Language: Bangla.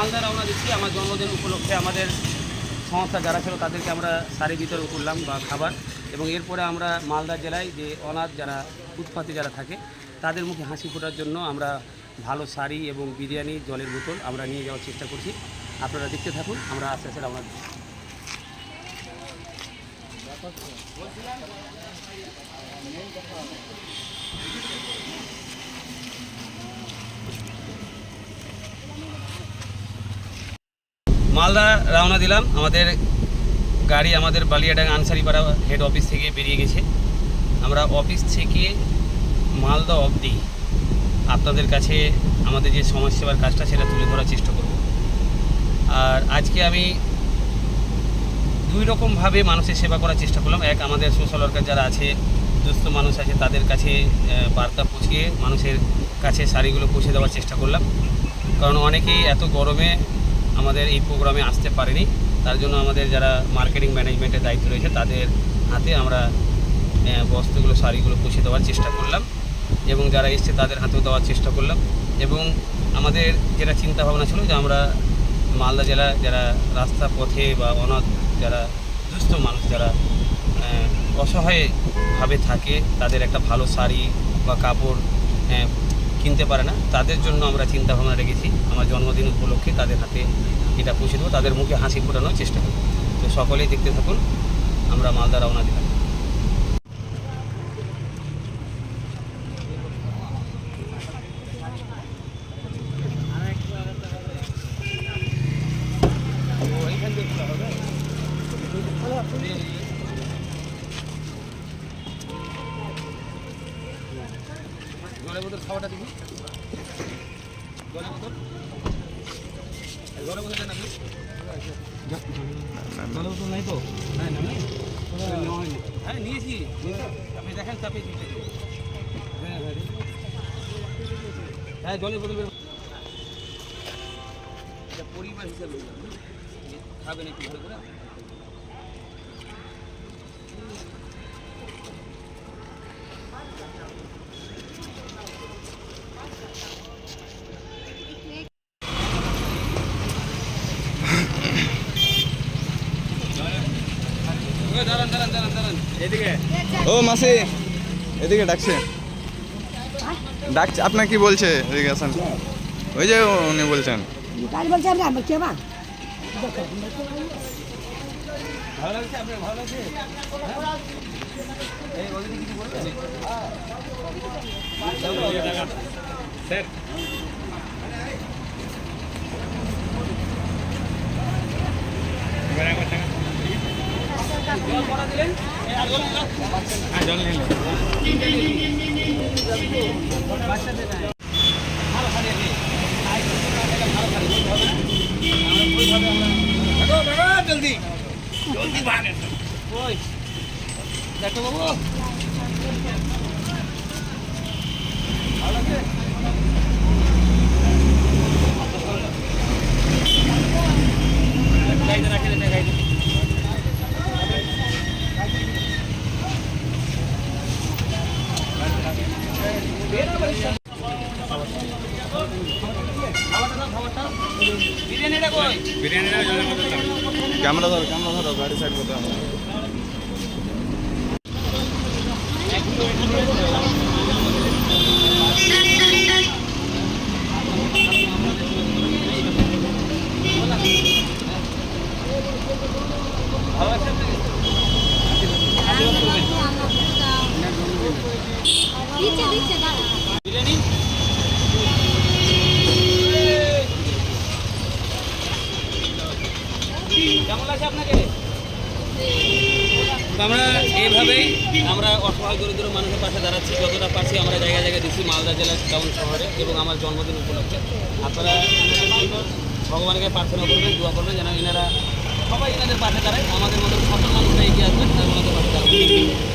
মালদা রওনা দিচ্ছি। আমার জন্মদিন উপলক্ষে আমাদের সংস্থা যারা ছিল তাদেরকে আমরা শাড়ি বিতরণ করলাম বা খাবার, এবং এরপরে আমরা মালদা জেলায় যে অনাথ যারা ফুটপাতে যারা থাকে তাদের মুখে হাসি ফোটার জন্য আমরা ভালো শাড়ি এবং বিরিয়ানি, জলের বোতল আমরা নিয়ে যাওয়ার চেষ্টা করছি। আপনারা দেখতে থাকুন, আমরা আস্তে আস্তে রওনা দিচ্ছি। মালদা রওনা দিলাম। আমাদের গাড়ি আমাদের বালিয়াডাঙ্গা আনসারিপাড়া হেড অফিস থেকে বেরিয়ে গেছে। আমরা অফিস থেকে মালদা অবধি আপনাদের কাছে আমাদের যে সমাজসেবার কাজটা সেটা তুলে ধরার চেষ্টা করব। আর আজকে আমি দুই রকমভাবে মানুষের সেবা করার চেষ্টা করলাম। এক, আমাদের সোশ্যাল ওয়ার্কার যারা আছে, দুস্থ মানুষ আছে, তাদের কাছে বার্তা পৌঁছিয়ে মানুষের কাছে শাড়িগুলো পৌঁছে দেওয়ার চেষ্টা করলাম। কারণ অনেকেই এত গরমে আমাদের এই প্রোগ্রামে আসতে পারেনি, তার জন্য আমাদের যারা মার্কেটিং ম্যানেজমেন্টের দায়িত্ব রয়েছে তাদের হাতে আমরা বস্ত্রগুলো, শাড়িগুলো পৌঁছে দেওয়ার চেষ্টা করলাম, এবং যারা এসছে তাদের হাতেও দেওয়ার চেষ্টা করলাম। এবং আমাদের যেটা চিন্তা ভাবনা ছিল যে আমরা মালদা জেলা যারা রাস্তা পথে বা অনাথ যারা দুস্থ মানুষ যারা অসহায়ভাবে থাকে, তাদের একটা ভালো শাড়ি বা কাপড় কিনতে পারে না, তাদের জন্য আমরা চিন্তা ভাবনা রেখেছি। আমার জন্মদিন উপলক্ষে তাদের হাতে এটা পৌঁছে দেবো, তাদের মুখে হাসি ফোটানোর চেষ্টা করব। তো সকলেই দেখতে থাকুন, আমরা মালদা রওনা দিলাম। জলের বোতল খাওয়াটা দেখি, জলের বোতল নাকি জলের বোতল নাই তো? হ্যাঁ নিয়েছি, আপনি দেখেন চাপিয়ে দিচ্ছি। হ্যাঁ জলের বোতল পরিবার হিসাবে খাবেন একটু ভালো করে। ও মাসি, এদিকে ডাকছে, আপনার কি বলছে? এদিকে আসেন, ওই যে উনি বলছেন। ভালো লাগছে আপনার? ভালো লাগছে? স্যার জল করা দিলেন? জল নিলেন বাচ্চাদের ভালো খালি জলদি জলদি ভাগেন। ওই দেখো বাবু, ভালো লাগছে? গাড়িতে রাখে দেন, গাড়িতে ক্যামেরা ধরো, গাড়ি সাইড করতে হবে। বিরিয়ানি কেমন লাগছে আপনাকে? আমরা এইভাবেই আমরা অসহায় দরিদ্র মানুষের পাশে দাঁড়াচ্ছি, যতটা পারছি আমরা জায়গায় জায়গায় দিচ্ছি মালদা জেলার টাউন শহরে, এবং আমার জন্মদিন উপলক্ষে আপনারা ভগবানকে প্রার্থনা করবেন, দোয়া করবেন যেন এনারা সবাই এনাদের পাশে দাঁড়ায়, আমাদের মতো সকল মানুষরা এগিয়ে আসবেন, তার মতো পাশে দাঁড়াবেন।